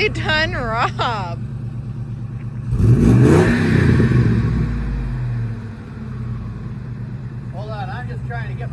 Nicely done, Rob. Hold on, I'm just trying to get my